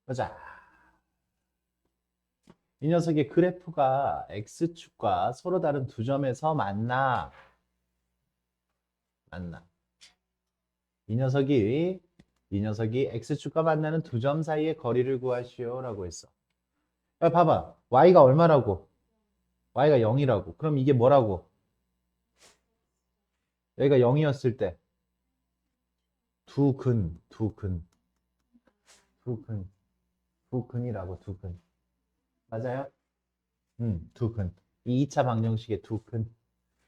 보자. 이 녀석의 그래프가 x축과 서로 다른 두 점에서 만나. 이 녀석이 x축과 만나는 두 점 사이의 거리를 구하시오라고 했어. 야, 봐봐. y가 얼마라고? y가 0이라고. 그럼 이게 뭐라고? 여기가 0이었을 때 두 근, 두 근이라고, 두 근. 맞아요? 두 근. 이 2차 방정식의 두 근.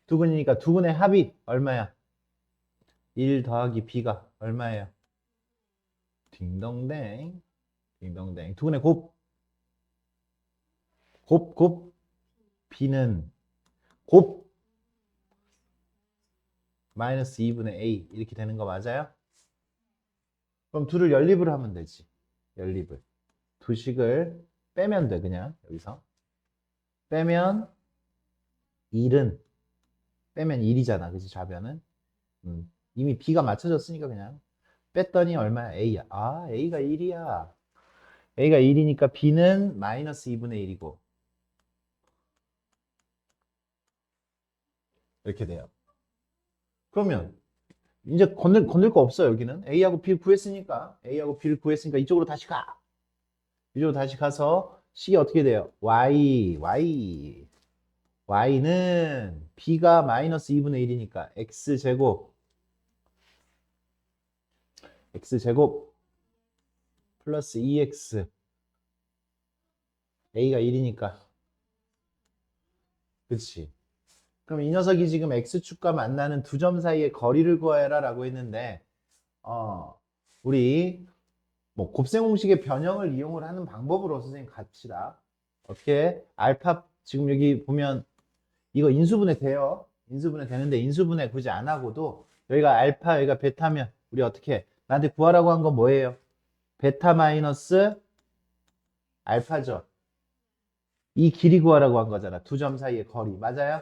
두 근이니까 두 근의 합이 얼마야? 1 더하기 b가 얼마예요? 딩동댕. 딩동댕. 두 근의 곱. b는 곱 마이너스 2분의 a. 이렇게 되는 거 맞아요? 그럼 둘을 연립을 하면 되지. 연립을. 두 식을 빼면 돼, 그냥. 여기서. 빼면 1은, 빼면 1이잖아. 그치, 좌변은. 이미 b가 맞춰졌으니까 그냥. 뺐더니 얼마야? a야. 아, a가 1이야. a가 1이니까 b는 마이너스 2분의 1이고. 이렇게 돼요. 그러면 이제 건들 거 없어, 여기는. A하고 B를 구했으니까. A하고 B를 구했으니까 이쪽으로 다시 가. 이쪽으로 다시 가서 C이 어떻게 돼요? Y는 B가 마이너스 2분의 1이니까 X제곱 플러스 2X. A가 1이니까. 그치? 그럼 이 녀석이 지금 X축과 만나는 두 점 사이의 거리를 구해라 라고 했는데, 우리 뭐 곱셈 공식의 변형을 이용을 하는 방법으로 선생님 갑시다. 어떻게? 알파 지금 여기 보면 이거 인수분해 돼요. 인수분해 되는데 인수분해 굳이 안 하고도 여기가 알파 여기가 베타면 우리 어떻게 해? 나한테 구하라고 한 건 뭐예요? 베타 마이너스 알파죠. 이 길이 구하라고 한 거잖아. 두 점 사이의 거리. 맞아요?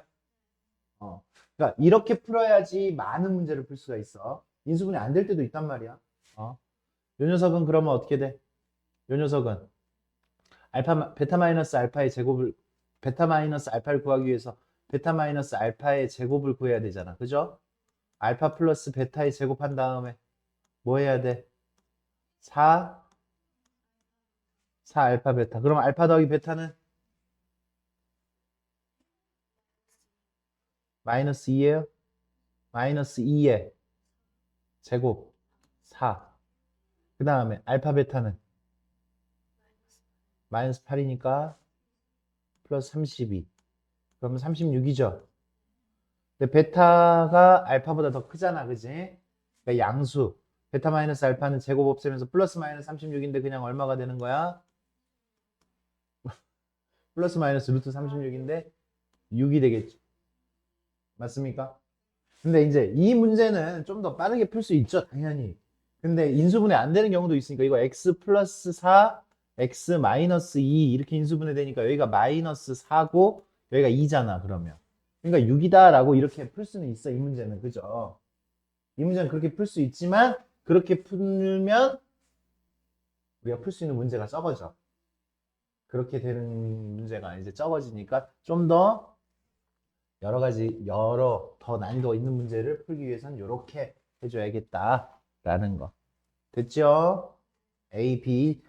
그러니까 이렇게 풀어야지 많은 문제를 풀 수가 있어. 인수분해 안 될 때도 있단 말이야. 요 녀석은 그러면 어떻게 돼? 요 녀석은 베타 마이너스 알파의 제곱을 베타 마이너스 알파를 구하기 위해서 베타 마이너스 알파의 제곱을 구해야 되잖아. 그죠? 알파 플러스 베타의 제곱한 다음에 뭐 해야 돼? 4 알파 베타. 그럼 알파 더하기 베타는 마이너스 2예요? 마이너스 2의 제곱 4. 그 다음에 알파 베타는 마이너스 8이니까 플러스 32. 그러면 36이죠. 근데 베타가 알파보다 더 크잖아. 그지? 그러니까 양수. 베타 마이너스 알파는 제곱 없애면서 플러스 마이너스 36인데 그냥 얼마가 되는 거야? 플러스 마이너스 루트 36인데 6이 되겠지. 맞습니까? 근데 이제 이 문제는 좀 더 빠르게 풀 수 있죠, 당연히. 근데 인수분해 안 되는 경우도 있으니까 이거 x 플러스 4, x 마이너스 2 이렇게 인수분해 되니까 여기가 마이너스 4고 여기가 2잖아, 그러면. 그러니까 6이다라고 이렇게 풀 수는 있어, 이 문제는. 그죠? 이 문제는 그렇게 풀 수 있지만 그렇게 풀면 우리가 풀 수 있는 문제가 적어져. 그렇게 되는 문제가 이제 적어지니까 좀 더 여러 가지 더 난이도 있는 문제를 풀기 위해서는 이렇게 해줘야겠다라는 거. 됐죠? A, B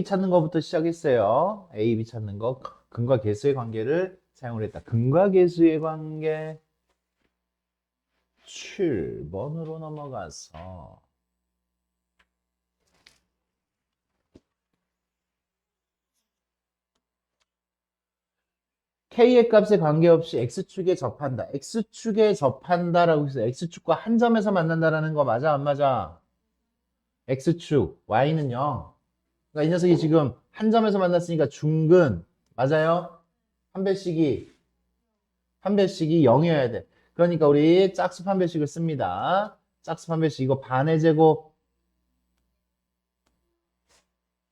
찾는 거부터 시작했어요. A, B 찾는 거. 근과 계수의 관계를 사용을 했다. 근과 계수의 관계 7번으로 넘어가서 K의 값에 관계없이 X축에 접한다. X축에 접한다라고 해서 X축과 한 점에서 만난다라는 거 맞아? 안 맞아? X축, Y는 0. 그러니까 이 녀석이 지금 한 점에서 만났으니까 중근, 맞아요? 판별식이 0이어야 돼. 그러니까 우리 짝수 판별식을 씁니다. 짝수 판별식 이거 반의 제곱,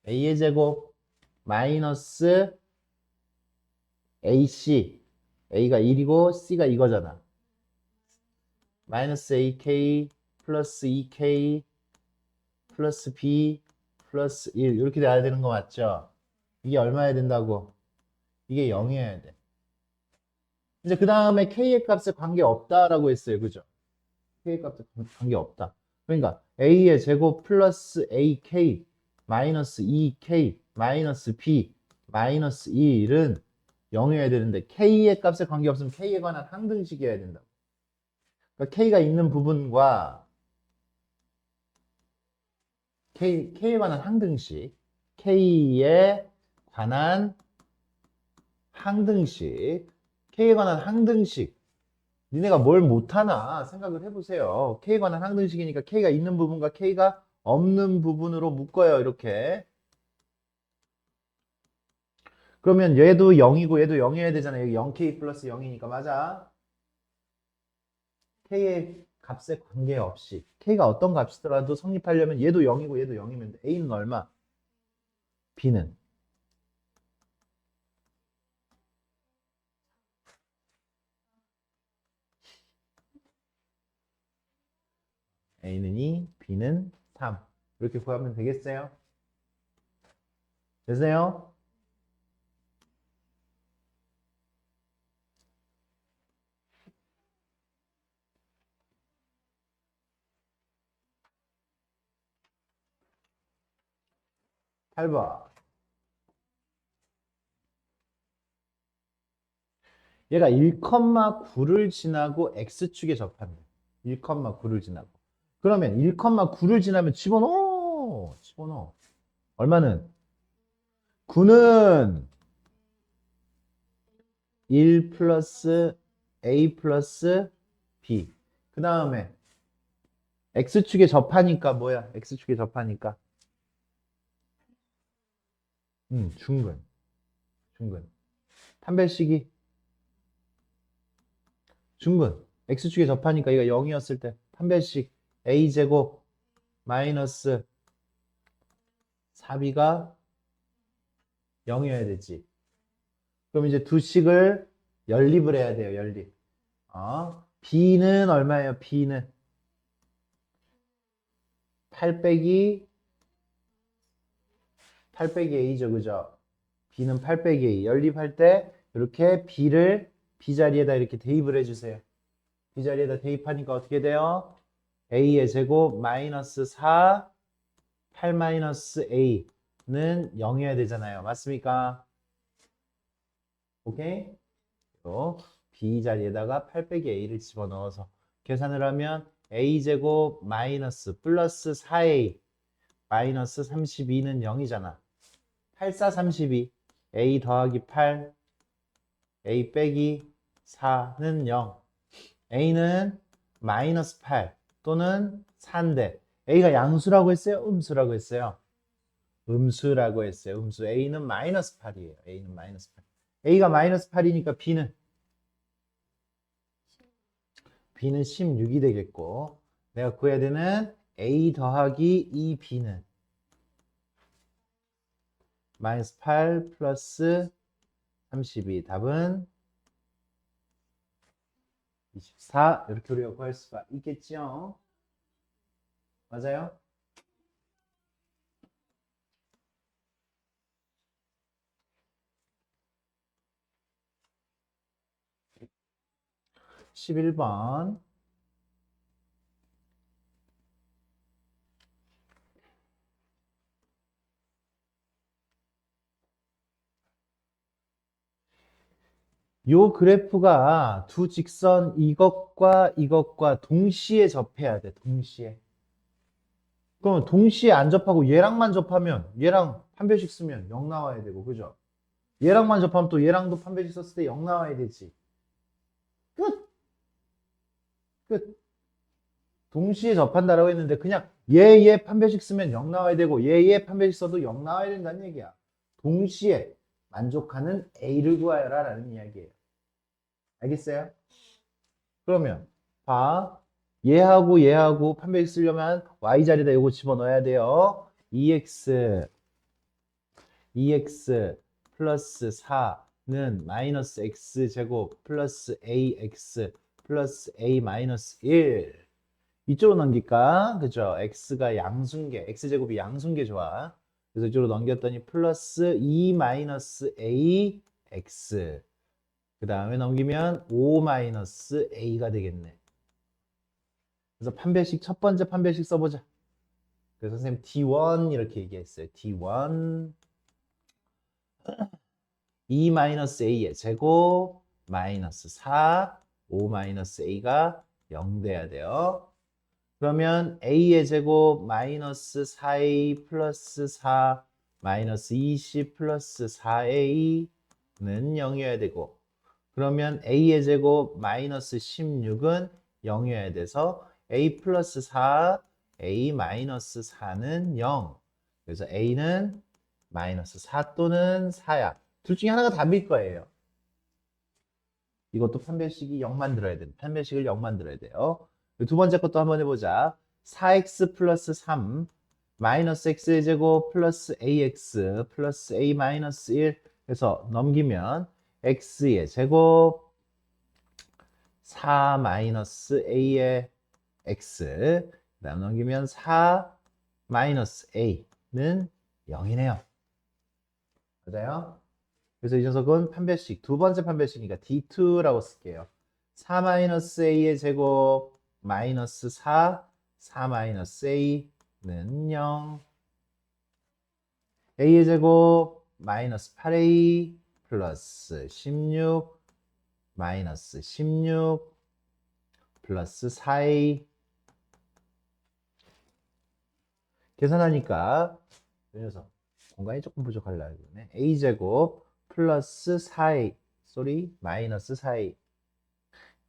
A의 제곱, 마이너스 AC. A가 1이고 C가 이거잖아. 마이너스 AK 플러스 EK 플러스 B 플러스 1 이렇게 돼야 되는 거 맞죠? 이게 얼마여야 된다고? 이게 0이어야 돼. 이제 그 다음에 k의 값에 관계없다라고 했어요. 그죠? k의 값에 관계없다. 그러니까 a의 제곱 플러스 ak 마이너스 2k 마이너스 b 마이너스 1은 0이어야 되는데 k의 값에 관계없으면 k에 관한 항등식이어야 된다. 그러니까 k가 있는 부분과 k에 관한 항등식 k에 관한 항등식 k에 관한 항등식 니네가 뭘 못하나 생각을 해보세요. K에 관한 항등식이니까 K가 있는 부분과 K가 없는 부분으로 묶어요. 이렇게. 그러면 얘도 0이고 얘도 0이어야 되잖아요. 여기 0K 플러스 0이니까 맞아. K의 값에 관계없이 K가 어떤 값이더라도 성립하려면 얘도 0이고 얘도 0이면 돼. A는 얼마? B는 A는 2, B는 3. 이렇게 구하면 되겠어요? 되세요? 팔 번 얘가 1,9를 지나고 X축에 접한대. 1,9를 지나고. 그러면 1,9를 지나면 집어넣어. 집어넣어. 얼마는? 9는 1 플러스 A 플러스 B. 그 다음에 X축에 접하니까 뭐야? X축에 접하니까. 중근. 중근. 판별식이 중근. X축에 접하니까 얘가 0이었을 때 판별식 A제곱 마이너스 4B가 0이어야 되지. 그럼 이제 두 식을 연립을 해야 돼요. 연립. B는 얼마예요? B는 8 빼기 A죠. 그죠? B는 8 빼기 A. 연립할 때 이렇게 B를 B 자리에다 이렇게 대입을 해주세요. B 자리에다 대입하니까 어떻게 돼요? A의 제곱 마이너스 4 8 마이너스 A는 0이어야 되잖아요. 맞습니까? 오케이? 또 B 자리에다가 8 빼기 A를 집어넣어서 계산을 하면 A제곱 마이너스 플러스 4A 마이너스 32는 0이잖아. 8, 4, 32 A 더하기 8 A 빼기 4는 0. A는 마이너스 8 또는 4인데 A가 양수라고 했어요? 음수라고 했어요? 음수라고 했어요. 음수. A는 마이너스 8이에요. A는 마이너스 8. A가 마이너스 8이니까 B는 16이 되겠고 내가 구해야 되는 A 더하기 2B는 마이너스 8 플러스 32 답은 24 이렇게 우리가 구할 수가 있겠죠. 맞아요? (11번) 요 그래프가 두 직선 이것과 동시에 접해야 돼. 동시에. 그러면 동시에 안 접하고 얘랑만 접하면 얘랑 판별식 쓰면 0 나와야 되고 그죠? 얘랑만 접하면 또 얘랑도 판별식 썼을 때 0 나와야 되지. 끝! 끝! 동시에 접한다라고 했는데 그냥 얘 판별식 쓰면 0 나와야 되고 얘 판별식 써도 0 나와야 된다는 얘기야. 동시에 만족하는 A를 구하여라 라는 이야기예요. 알겠어요? 그러면 봐. 얘하고 판별식 쓰려면 Y자리에다 이거 집어넣어야 돼요. 2x 플러스 4는 마이너스 x제곱 플러스 ax 플러스 a 마이너스 1 이쪽으로 넘길까? 그죠? x가 양순계, x제곱이 양순계 좋아. 그래서 이쪽으로 넘겼더니 플러스 2 마이너스 a x. 그 다음에 넘기면 5 마이너스 a가 되겠네. 그래서 판별식, 첫 번째 판별식 써보자. 그래서 선생님 D1 이렇게 얘기했어요. D1 2 마이너스 a의 제곱 마이너스 4 5 마이너스 a가 0 돼야 돼요. 그러면 a의 제곱 마이너스 4a 플러스 4 마이너스 20 플러스 4a는 0이어야 되고, 그러면 a의 제곱 마이너스 16은 0이어야 돼서 a 플러스 4 a 마이너스 4는 0. 그래서 a는 마이너스 4 또는 4야. 둘 중에 하나가 답일 거예요. 이것도 판별식이 0 만들어야 돼. 판별식을 0 만들어야 돼요. 두 번째 것도 한번 해보자. 4x 플러스 3 마이너스 x의 제곱 플러스 ax 플러스 a 마이너스 1 해서 넘기면 x의 제곱 4 마이너스 a의 x, 그 다음 넘기면 4 마이너스 a는 0이네요. 맞아요? 그래서 이 녀석은 판별식, 두 번째 판별식이니까 D2라고 쓸게요. 4 마이너스 a의 제곱 마이너스 4 마이너스 a는 0. a의 제곱 마이너스 8a 플러스 16 마이너스 16 플러스 4a. 계산하니까 이 녀석 공간이 조금 부족하려 그러네. a제곱 플러스 4a 마이너스 4a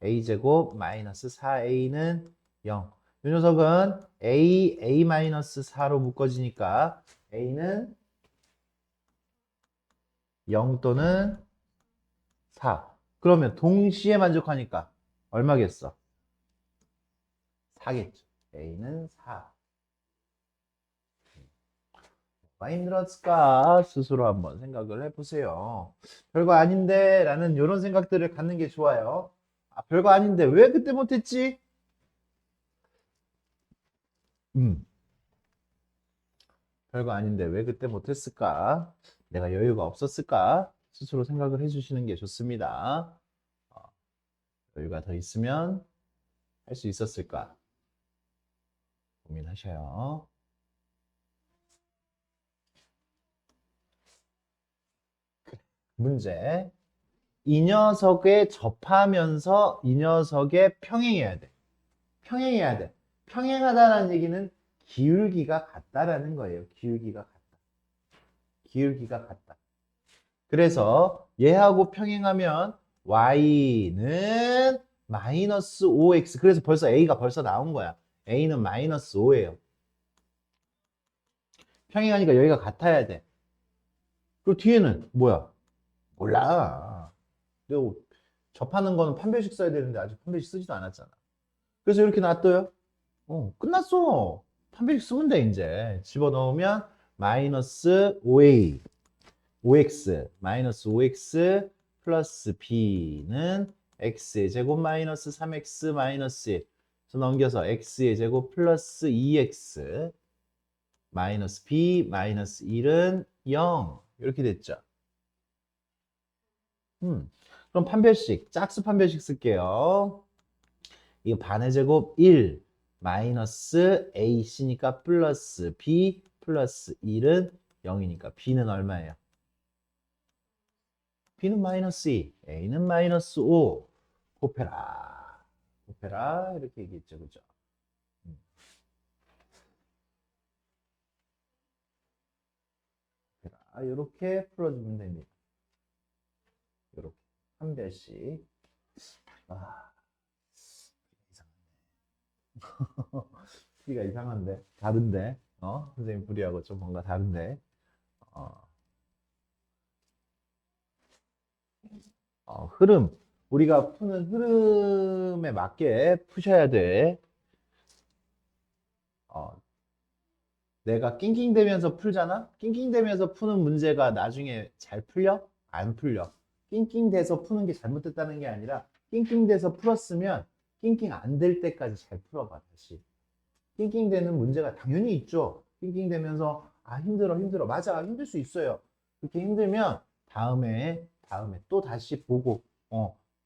a제곱 마이너스 4a는 0. 이 녀석은 a 마이너스 4로 묶어지니까 a는 0 또는 4. 그러면 동시에 만족하니까 얼마겠어? 4겠죠. a는 4. 뭐가 힘들었을까? 스스로 한번 생각을 해보세요. 별거 아닌데 라는 이런 생각들을 갖는 게 좋아요. 아, 별거 아닌데 왜 그때 못했지? 별거 아닌데 왜 그때 못했을까? 내가 여유가 없었을까? 스스로 생각을 해주시는 게 좋습니다. 여유가 더 있으면 할 수 있었을까? 고민하셔요. 문제. 이 녀석에 접하면서 이 녀석에 평행해야 돼. 평행해야 돼. 평행하다는 얘기는 기울기가 같다라는 거예요. 기울기가 같다. 기울기가 같다. 그래서 얘하고 평행하면 y는 마이너스 5x. 그래서 벌써 a가 벌써 나온 거야. a는 마이너스 5예요. 평행하니까 여기가 같아야 돼. 그리고 뒤에는 뭐야? 몰라. 내가 접하는 거는 판별식 써야 되는데 아직 판별식 쓰지도 않았잖아. 그래서 이렇게 놔둬요. 끝났어. 판별식 쓰면 돼, 이제. 집어넣으면 마이너스 5x 마이너스 5x 플러스 b는 x의 제곱 마이너스 3x 마이너스 1. 그래서 넘겨서 x의 제곱 플러스 2x 마이너스 b 마이너스 1은 0. 이렇게 됐죠. 그럼 판별식, 짝수 판별식 쓸게요. 이거 반의 제곱 1 마이너스 ac니까 플러스 b 플러스 1은 0이니까 b는 얼마예요? b는 마이너스 2, a는 마이너스 5. 곱해라. 곱해라. 이렇게 얘기했죠. 그죠? 곱해라. 이렇게 풀어주면 됩니다. 이렇게. 한 별씩. 아, 이상하네. 풀이가 이상한데. 다른데. 선생님 풀이하고 좀 뭔가 다른데. 흐름. 우리가 푸는 흐름에 맞게 푸셔야 돼. 내가 낑낑대면서 풀잖아? 낑낑대면서 푸는 문제가 나중에 잘 풀려? 안 풀려. 낑낑대서 푸는 게 잘못됐다는 게 아니라 낑낑대서 풀었으면 낑낑 안 될 때까지 잘 풀어봐, 다시. 낑낑대는 문제가 당연히 있죠. 낑낑대면서 아, 힘들어. 맞아, 힘들 수 있어요. 그렇게 힘들면 다음에 또 다시 보고,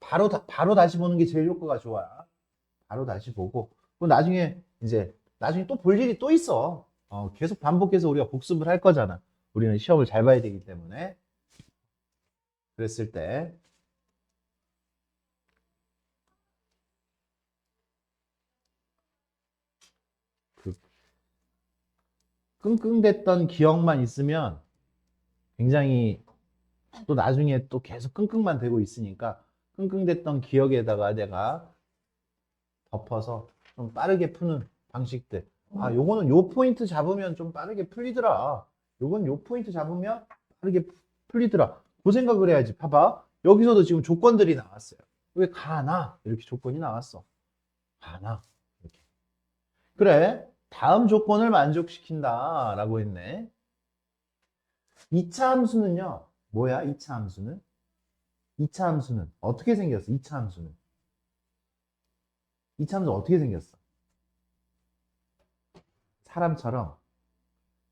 바로 다시 보는 게 제일 효과가 좋아. 바로 다시 보고, 그럼 나중에 또 볼 일이 또 있어. 계속 반복해서 우리가 복습을 할 거잖아. 우리는 시험을 잘 봐야 되기 때문에. 그랬을 때, 그 끙끙댔던 기억만 있으면 굉장히 또 나중에 또 계속 끙끙만 대고 있으니까 끙끙댔던 기억에다가 내가 덮어서 좀 빠르게 푸는 방식들. 아, 요거는 요 포인트 잡으면 좀 빠르게 풀리더라. 요건 요 포인트 잡으면 빠르게 풀리더라. 그 생각을 해야지. 봐봐. 여기서도 지금 조건들이 나왔어요. 왜 가나? 이렇게 조건이 나왔어. 가나? 이렇게. 그래. 다음 조건을 만족시킨다. 라고 했네. 2차 함수는요. 뭐야? 2차 함수는? 2차 함수는 어떻게 생겼어? 2차 함수는. 2차 함수 어떻게 생겼어? 사람처럼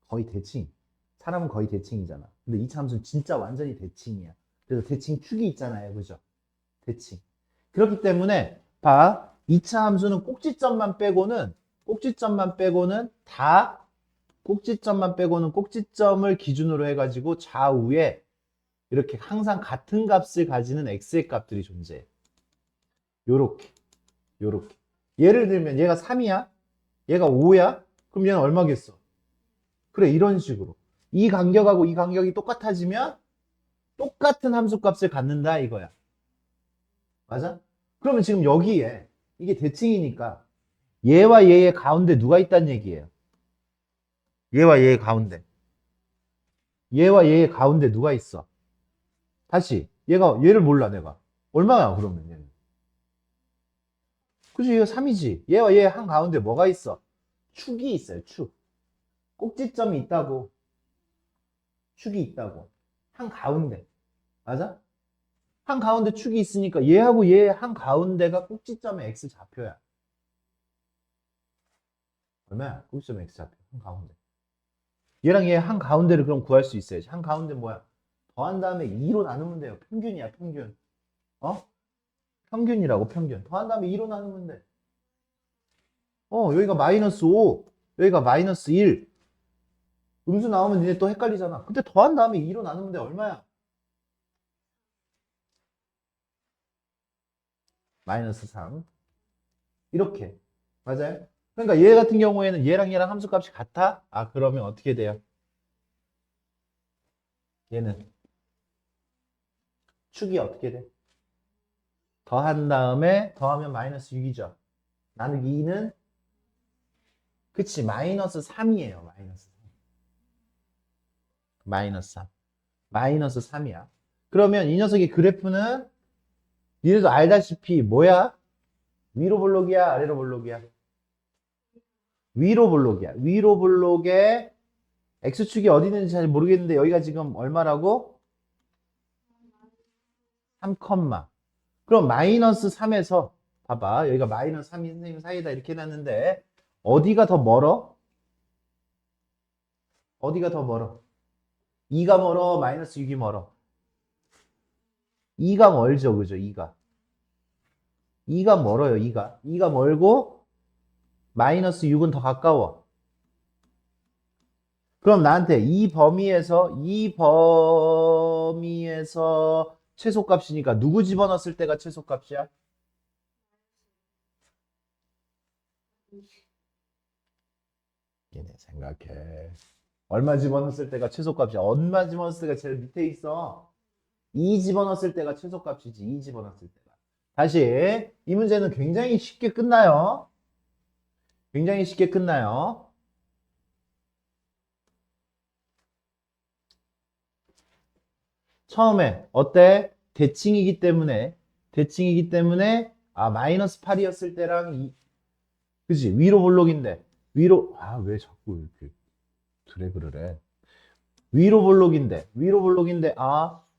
거의 대칭. 사람은 거의 대칭이잖아. 근데 2차 함수는 진짜 완전히 대칭이야. 그래서 대칭 축이 있잖아요. 그죠? 대칭. 그렇기 때문에 봐. 2차 함수는 꼭지점을 기준으로 해가지고 좌우에 이렇게 항상 같은 값을 가지는 x의 값들이 존재해. 요렇게. 요렇게. 예를 들면 얘가 3이야? 얘가 5야? 그럼 얘는 얼마겠어? 그래, 이런 식으로. 이 간격하고 이 간격이 똑같아지면 똑같은 함수값을 갖는다 이거야. 맞아? 그러면 지금 여기에 이게 대칭이니까 얘와 얘의 가운데 누가 있다는 얘기예요? 얘와 얘의 가운데. 얘와 얘의 가운데 누가 있어? 다시. 얘를 몰라, 내가. 얼마야, 그러면 얘는? 그치, 얘가 3이지. 얘와 얘의 한 가운데 뭐가 있어? 축이 있어요, 축. 꼭지점이 있다고. 축이 있다고. 한 가운데. 맞아? 한 가운데 축이 있으니까 얘하고 얘의 한 가운데가 꼭지점의 x 좌표야. 얼마야? 꼭지점의 x 좌표. 한 가운데. 얘랑 얘 한 가운데를 그럼 구할 수 있어야지. 한 가운데 뭐야? 더한 다음에 2로 나누면 돼요. 평균이야, 평균. 어? 평균이라고, 평균. 더한 다음에 2로 나누면 돼. 여기가 마이너스 5, 여기가 마이너스 1. 음수 나오면 니네 또 헷갈리잖아. 근데 더한 다음에 2로 나누면 돼. 얼마야? 마이너스 3. 이렇게. 맞아요? 그러니까 얘 같은 경우에는 얘랑 함수값이 같아? 아, 그러면 어떻게 돼요? 얘는 축이 어떻게 돼? 더한 다음에 더하면 마이너스 6이죠. 나누기 2는 그치, 마이너스 3이에요. 마이너스 3. 마이너스 3. 마이너스 3이야. 그러면 이 녀석의 그래프는 니네도 알다시피 뭐야? 위로 볼록이야? 아래로 볼록이야? 위로 볼록이야. 위로 볼록에 x축이 어디 있는지 잘 모르겠는데 여기가 지금 얼마라고? 3, 그럼 마이너스 3에서 봐봐. 여기가 마이너스 3이 선생님 사이다 이렇게 해놨는데 어디가 더 멀어? 어디가 더 멀어? 2가 멀어? 마이너스 6이 멀어? 2가 멀죠. 그죠? 2가. 2가 멀어요. 2가 멀고 마이너스 6은 더 가까워. 그럼 나한테 이 범위에서 최소값이니까 누구 집어넣었을 때가 최소값이야? 얘네 생각해. 얼마 집어넣었을 때가 최소값이야? 얼마 집어넣었을 때가 제일 밑에 있어? 2 집어넣었을 때가 최소값이지. 2 집어넣었을 때가. 다시 이 문제는 굉장히 쉽게 끝나요. 굉장히 쉽게 끝나요. 처음에 어때? 대칭이기 때문에 마이너스 8이었을 때랑 그지? 위로 볼록인데 왜 자꾸 이렇게 드래그를 해? 위로 볼록인데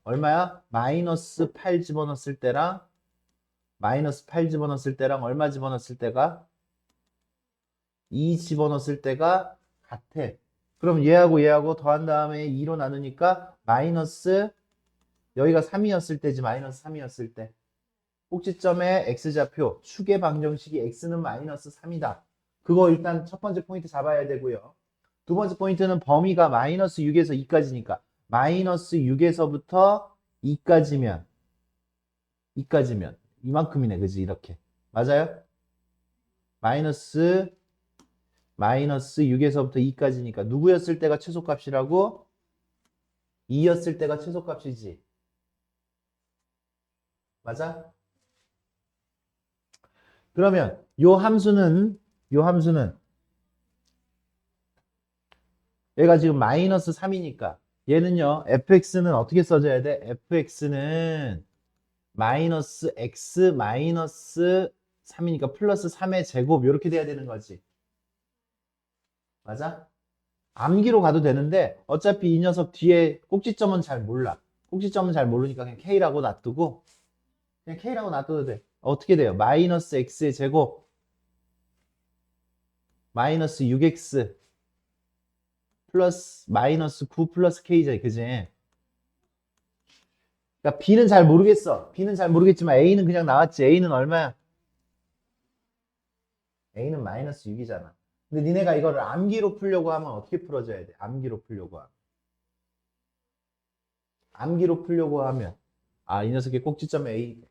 얼마야? 마이너스 8 집어넣었을 때랑 얼마 집어넣었을 때가 2 집어넣었을 때가 같아. 그럼 얘하고 얘하고 더한 다음에 2로 나누니까 마이너스, 여기가 3이었을 때지, 마이너스 3이었을 때. 꼭지점의 x좌표, 축의 방정식이 x는 마이너스 3이다. 그거 일단 첫 번째 포인트 잡아야 되고요. 두 번째 포인트는 범위가 마이너스 6에서 2까지니까 마이너스 6에서부터 2까지면 이만큼이네. 그지? 이렇게. 맞아요? 마이너스 6에서부터 2까지니까 누구였을 때가 최소값이라고? 2였을 때가 최소값이지. 맞아? 그러면 요 함수는 얘가 지금 마이너스 3이니까 얘는요, fx는 어떻게 써줘야 돼? fx는 마이너스 x 마이너스 3이니까 플러스 3의 제곱 이렇게 돼야 되는 거지. 맞아? 암기로 가도 되는데 어차피 이 녀석 뒤에 꼭지점은 잘 몰라. 꼭지점은 잘 모르니까 그냥 k라고 놔두고 그냥 k라고 놔둬도 돼. 어떻게 돼요? 마이너스 x의 제곱 마이너스 6x 플러스 마이너스 9 플러스 k잖아. 그지? 그러니까 b는 잘 모르겠어. b는 잘 모르겠지만 a는 그냥 나왔지. a는 얼마야? a는 마이너스 6이잖아. 근데 니네가 이거를 암기로 풀려고 하면 어떻게 풀어줘야 돼? 암기로 풀려고 하면. 암기로 풀려고 하면 이 녀석의 꼭지점의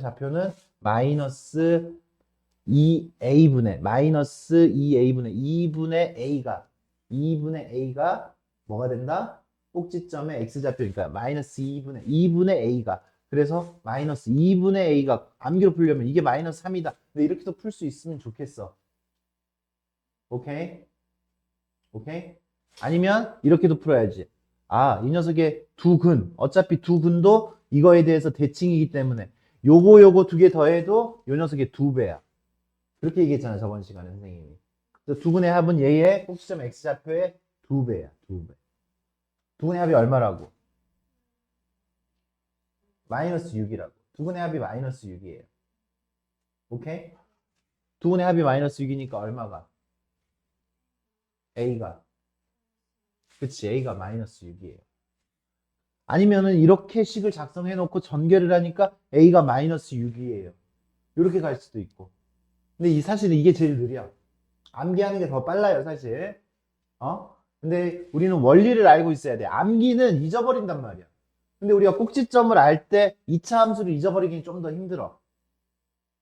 좌표는 마이너스 2a분의 마이너스 2분의 a가 뭐가 된다? 꼭지점의 x좌표니까 마이너스 2분의 a가 그래서 마이너스 2분의 a가 암기로 풀려면 이게 마이너스 3이다. 근데 이렇게도 풀 수 있으면 좋겠어. 오케이? 오케이? 아니면 이렇게도 풀어야지. 이 녀석의 어차피 두 근도 이거에 대해서 대칭이기 때문에 요거 두 개 더해도 요 녀석의 2배야. 그렇게 얘기했잖아, 저번 시간에 선생님이. 그래서 두 근의 합은 얘의 꼭지점 x좌표의 2배야, 2배. 두 근의 합이 얼마라고? 마이너스 6이라고. 두 근의 합이 마이너스 6이에요. 오케이? 두 근의 합이 마이너스 6이니까 얼마가? a가. 그치, a가 마이너스 6이에요. 아니면은 이렇게 식을 작성해 놓고 전개를 하니까 a가 마이너스 6이에요. 이렇게 갈 수도 있고. 근데 사실은 이게 제일 느려. 암기하는 게 더 빨라요, 사실. 근데 우리는 원리를 알고 있어야 돼. 암기는 잊어버린단 말이야. 근데 우리가 꼭지점을 알 때 2차 함수를 잊어버리기는 좀 더 힘들어.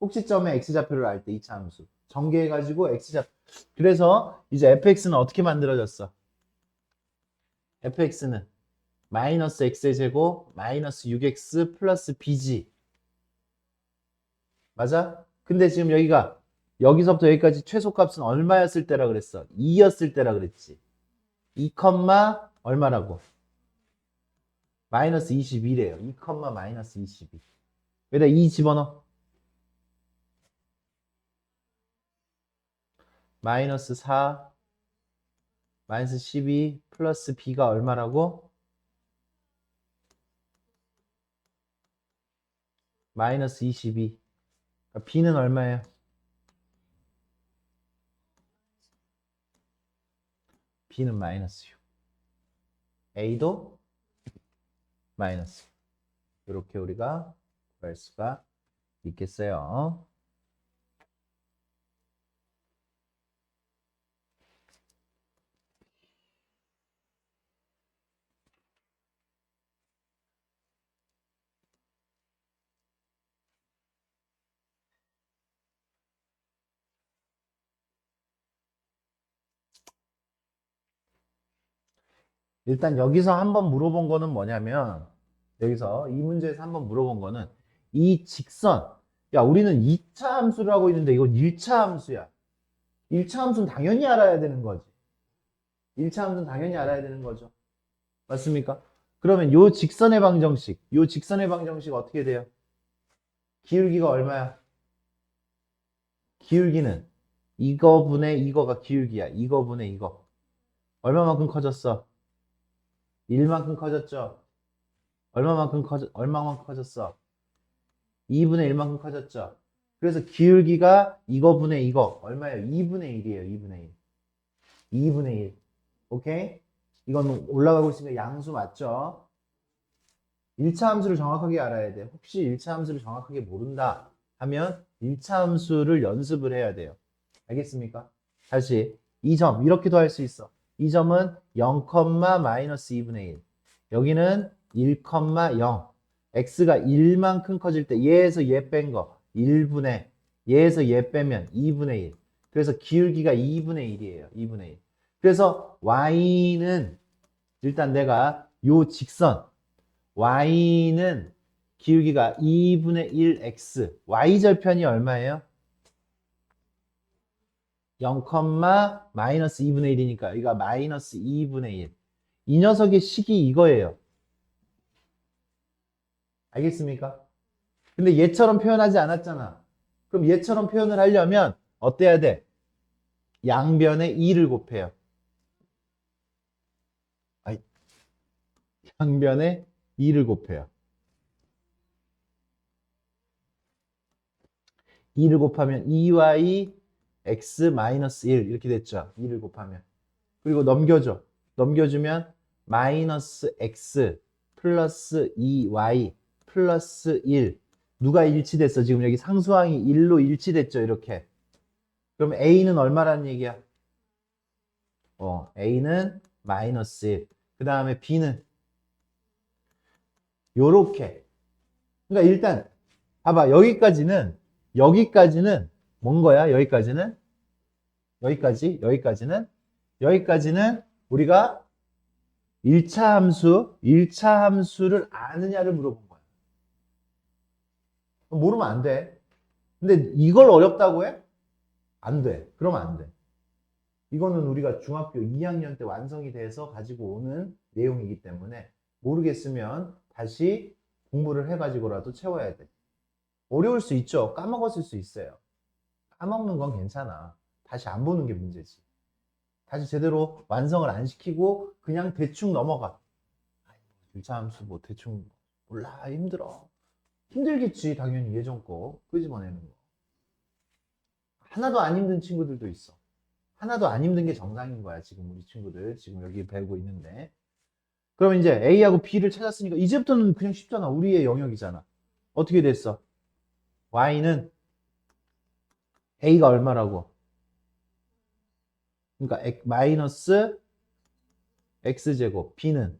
꼭지점의 x좌표를 알 때 2차 함수. 전개해가지고 x좌표. 그래서 이제 fx는 어떻게 만들어졌어? fx는 마이너스 x의 제곱 마이너스 6x 플러스 bg. 맞아? 근데 지금 여기서부터 여기까지 최소값은 얼마였을 때라 그랬어? 2였을 때라 그랬지. 2, 얼마라고? 마이너스 22래요. 2, 마이너스 22. 여기다 2 집어넣어. 마이너스 4, 마이너스 12 플러스 b가 얼마라고? 마이너스 22. 그러니까 b는 얼마예요? b는 마이너스 6. a도 마이너스 6. 이렇게 우리가 구할 수가 있겠어요. 일단 여기서 한번 물어본 거는 뭐냐면 여기서 이 문제에서 한번 물어본 거는 이 직선 우리는 2차 함수를 하고 있는데 이건 1차 함수야. 1차 함수는 당연히 알아야 되는 거지. 1차 함수는 당연히 알아야 되는 거죠. 맞습니까? 그러면 요 직선의 방정식 어떻게 돼요? 기울기가 얼마야? 기울기는 이거분의 이거가 기울기야. 이거분의 이거. 얼마만큼 커졌어? 1만큼 커졌죠? 얼마만큼 커졌어? 2분의 1만큼 커졌죠? 그래서 기울기가 이거분의 이거 얼마예요? 2분의 1이에요. 2분의 1. 2분의 1. 오케이? 이건 올라가고 있으니까 양수 맞죠? 1차 함수를 정확하게 알아야 돼. 혹시 1차 함수를 정확하게 모른다 하면 1차 함수를 연습을 해야 돼요. 알겠습니까? 다시 이 점 이렇게도 할 수 있어. 이 점은 0, 마이너스 2분의 1. 여기는 1, 0. x가 1만큼 커질 때 얘에서 얘 뺀 거 1분의 얘에서 얘 빼면 2분의 1. 그래서 기울기가 2분의 1이에요. 2분의 1. 그래서 y는 일단 내가 요 직선 y는 기울기가 2분의 1x y절편이 얼마예요? 0, 마이너스 2분의 1이니까 여기가 마이너스 2분의 1. 이 녀석의 식이 이거예요. 알겠습니까? 근데 얘처럼 표현하지 않았잖아. 그럼 얘처럼 표현을 하려면 어때야 돼? 양변에 2를 곱해요. 아이, 양변에 2를 곱해요. 2를 곱하면 2y x 마이너스 1 이렇게 됐죠. 2를 곱하면. 그리고 넘겨줘. 넘겨주면 마이너스 x 플러스 2y 플러스 1. 누가 일치됐어? 지금 여기 상수항이 1로 일치됐죠. 이렇게. 그럼 a는 얼마라는 얘기야? a는 마이너스 1. 그 다음에 b는 요렇게. 그러니까 일단 봐봐. 여기까지는 뭔 거야? 여기까지는 우리가 1차 함수를 아느냐를 물어본 거야. 모르면 안 돼. 근데 이걸 어렵다고 해? 안 돼. 그러면 안 돼. 이거는 우리가 중학교 2학년 때 완성이 돼서 가지고 오는 내용이기 때문에 모르겠으면 다시 공부를 해가지고라도 채워야 돼. 어려울 수 있죠. 까먹었을 수 있어요. 까먹는 건 괜찮아. 다시 안 보는 게 문제지. 다시 제대로 완성을 안 시키고 그냥 대충 넘어가. 1차 함수 뭐 대충 몰라 힘들어. 힘들겠지 당연히 예전 거 끄집어내는 거. 하나도 안 힘든 친구들도 있어. 하나도 안 힘든 게 정상인 거야 지금 우리 친구들 지금 여기 배우고 있는데. 그럼 이제 A하고 B를 찾았으니까 이제부터는 그냥 쉽잖아. 우리의 영역이잖아. 어떻게 됐어? Y는 A가 얼마라고? 그러니까 마이너스 X제곱 B는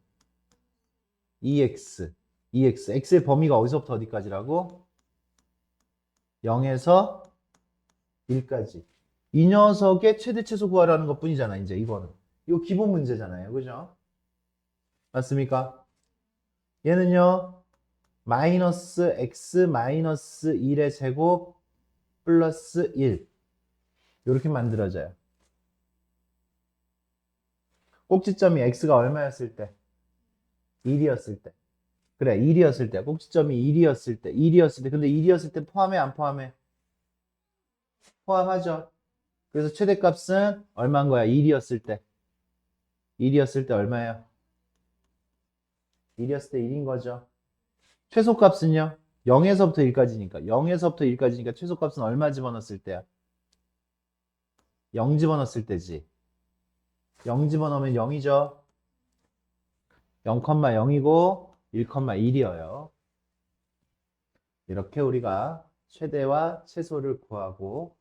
2X X의 범위가 어디서부터 어디까지라고? 0에서 1까지. 이 녀석의 최대 최소 구하라는 것 뿐이잖아. 이제 이거는 이거 기본 문제잖아요. 그죠? 맞습니까? 얘는요 마이너스 x 마이너스 1의 제곱 플러스 1 이렇게 만들어져요. 꼭지점이 x가 얼마였을 때? 1이었을 때. 그래 1이었을 때. 꼭지점이 1이었을 때. 근데 1이었을 때 포함해 안 포함해? 포함하죠. 그래서 최대값은 얼마인 거야? 1이었을 때. 1이었을 때 얼마예요? 1이었을 때 1인 거죠. 최소값은요? 0에서부터 1까지니까. 0에서부터 1까지니까 최소값은 얼마 집어넣었을 때야? 0 집어넣었을 때지. 0 집어넣으면 0이죠. 0,0이고 1,1이어요. 이렇게 우리가 최대와 최소를 구하고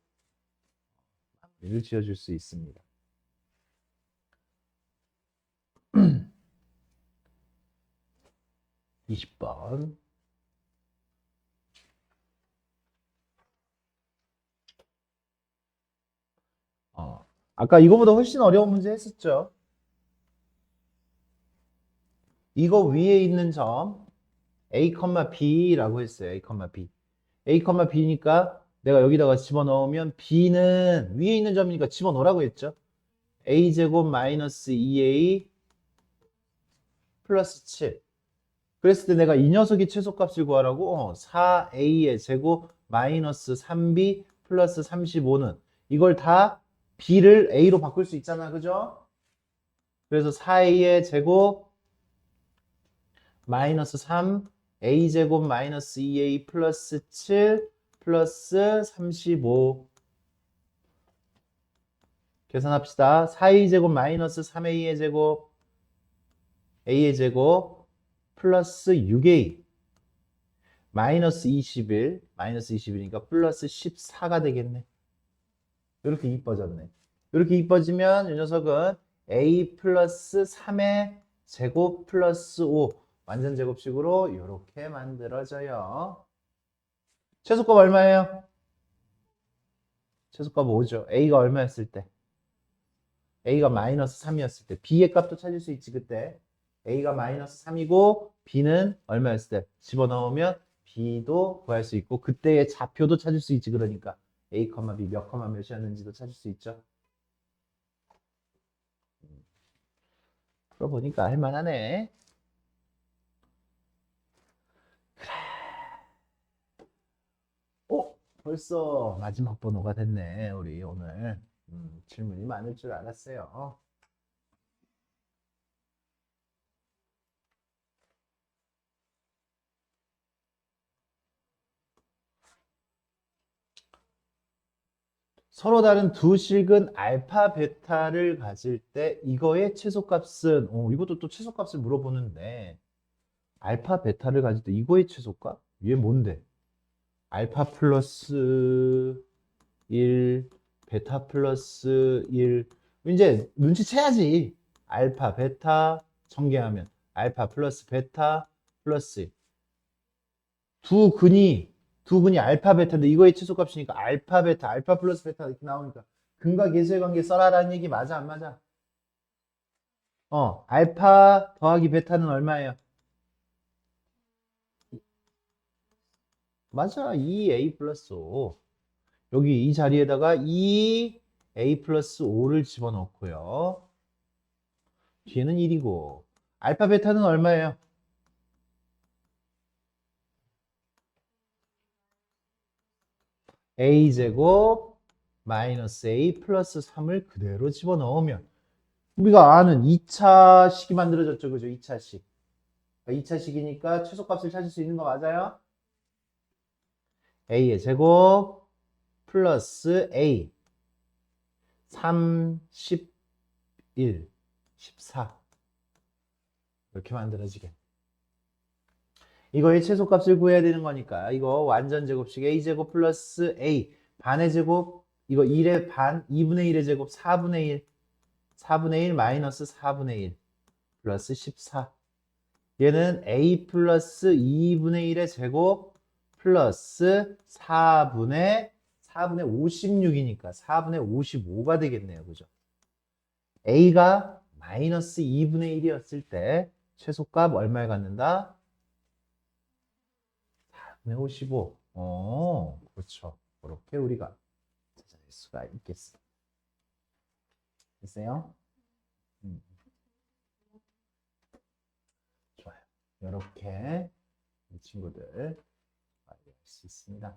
마무리를 지어줄 수 있습니다. 20번. 아까 이거보다 훨씬 어려운 문제 했었죠. 이거 위에 있는 점 A, B라고 했어요. A, B. A, B니까 내가 여기다가 집어넣으면 B는 위에 있는 점이니까 집어넣으라고 했죠. A제곱 마이너스 2A 플러스 7. 그랬을 때 내가 이 녀석의 최소값을 구하라고 4A의 제곱 마이너스 3B 플러스 35는 이걸 다 B를 A로 바꿀 수 있잖아. 그죠? 그래서 4A의 제곱 마이너스 3 A제곱 마이너스 2A 플러스 7 플러스 35 계산합시다. 4a 제곱 마이너스 3a의 제곱 a의 제곱 플러스 6a 마이너스 21 마이너스 21이니까 플러스 14가 되겠네. 이렇게 이뻐졌네. 이렇게 이뻐지면 이 녀석은 a 플러스 3의 제곱 플러스 5 완전 제곱식으로 이렇게 만들어져요. 최소값 얼마예요? 최소값 5죠. a가 얼마였을 때? a가 마이너스 3이었을 때 b의 값도 찾을 수 있지 그때. a가 마이너스 3이고 b는 얼마였을 때? 집어넣으면 b도 구할 수 있고 그때의 좌표도 찾을 수 있지 그러니까 a, b 몇, 몇이었는지도 찾을 수 있죠. 풀어보니까 할만하네. 벌써 마지막 번호가 됐네 우리 오늘. 질문이 많을 줄 알았어요. 서로 다른 두 식은 알파, 베타를 가질 때 이거의 최소값은 이것도 또 최소값을 물어보는데 알파, 베타를 가질 때 이거의 최소값? 얘 뭔데? 알파 플러스 1, 베타 플러스 1 이제 눈치채야지. 알파, 베타 전개하면 알파 플러스 베타 플러스 두 근이 알파 베타인데 이거의 최소값이니까 알파 베타 알파 플러스 베타 이렇게 나오니까 근과 계수의 관계 써라라는 얘기 맞아 안 맞아? 알파 더하기 베타는 얼마예요? 맞아 2a 플러스 5 여기 이 자리에다가 2a 플러스 5를 집어넣고요 뒤에는 1이고 알파 베타는 얼마예요? a제곱 마이너스 a 플러스 3을 그대로 집어넣으면 우리가 아는 2차식이 만들어졌죠. 그죠? 2차식. 2차식이니까 최소값을 찾을 수 있는 거 맞아요? a의 제곱 플러스 a 3, 11, 14 이렇게 만들어지게. 이거의 최소값을 구해야 되는 거니까 이거 완전 제곱식 a제곱 플러스 a 반의 제곱 이거 1의 반 2분의 1의 제곱 4분의 1 4분의 1 마이너스 4분의 1 플러스 14 얘는 a 플러스 2분의 1의 제곱 플러스 4분의 56이니까 4분의 55가 되겠네요. 그죠? a가 마이너스 2분의 1이었을 때 최소값 얼마에 갖는다? 4분의 55. 그렇죠. 그렇게 우리가 찾아낼 수가 있겠어. 됐어요? 좋아요. 이렇게 이 친구들 알수 있습니다.